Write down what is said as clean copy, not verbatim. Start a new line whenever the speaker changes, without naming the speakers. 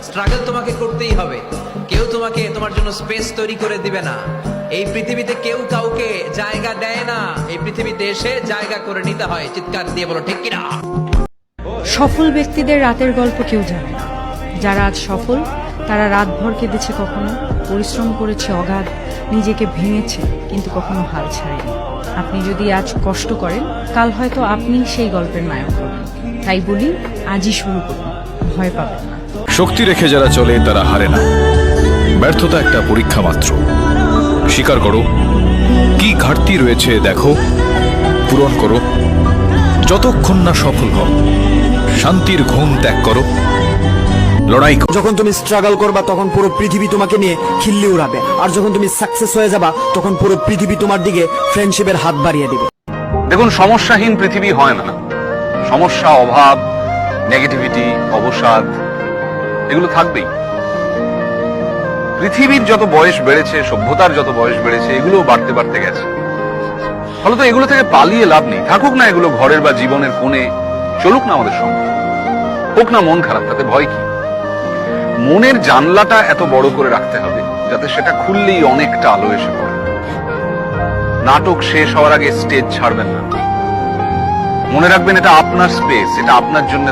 Struggle তোমাকে করতেই হবে। কেউ তোমাকে তোমার জন্য স্পেস তৈরি করে দিবে না। এই পৃথিবীতে কেউ কাউকে জায়গা দেয় না, এই পৃথিবীতে এসে জায়গা করে নিতে হয়। চিৎকার দিয়ে বলো ঠিক কিনা।
সফল ব্যক্তিদের রাতের গল্প কেউ জানে না। যারা আজ সফল তারা রাতভর কেঁদেছে, কখনো পরিশ্রম করেছে অগাধ, নিজেকে ভেঙেছে কিন্তু কখনো হাল ছাড়েনি। আপনি যদি আজ কষ্ট করেন, কাল হয়তো আপনি সেই গল্পের নায়ক হবেন। তাই বলি, আজই শুরু করুন, ভয় পাবেন না।
শক্তি রেখে যারা চলে তারা হারে না। ব্যর্থতা একটা পরীক্ষা মাত্র। স্বীকার করো, কি ঘাটতি রয়েছে দেখো, পূরণ করো। যতক্ষণ না সফল হও, শান্তির ঘুম ত্যাগ করো, লড়াই করো।
যখন তুমি স্ট্রাগল করবা তখন পুরো পৃথিবী তোমাকে নিয়ে খিল্লি উড়াবে, আর যখন তুমি সাকসেস হয়ে যাবা তখন পুরো পৃথিবী তোমার দিকে ফ্রেন্ডশিপের হাত বাড়িয়ে দিবে।
দেখুন, সমস্যাহীন পৃথিবী হয় না। সমস্যা, অভাব, নেগেটিভিটি, অবসাদ এগুলো থাকবেই। পৃথিবীর যত বয়স বেড়েছে, সভ্যতার যত বয়স বেড়েছে, এগুলো বাড়তে বাড়তে গেছে। ফলত এগুলো থেকে পালিয়ে লাভ নেই। থাকুক না এগুলো ঘরের বা জীবনের কোণে, চলুক না আমাদের সঙ্গে। হোক না মন খারাপ, তাতে ভয় কি? মনের জানলাটা এত বড় করে রাখতে হবে যাতে সেটা খুললেই অনেকটা আলো এসে পড়ে। নাটক শেষ হওয়ার আগে স্টেজ ছাড়বেন না। মনে রাখবেন, এটা আপনার স্পেস, এটা আপনার জন্য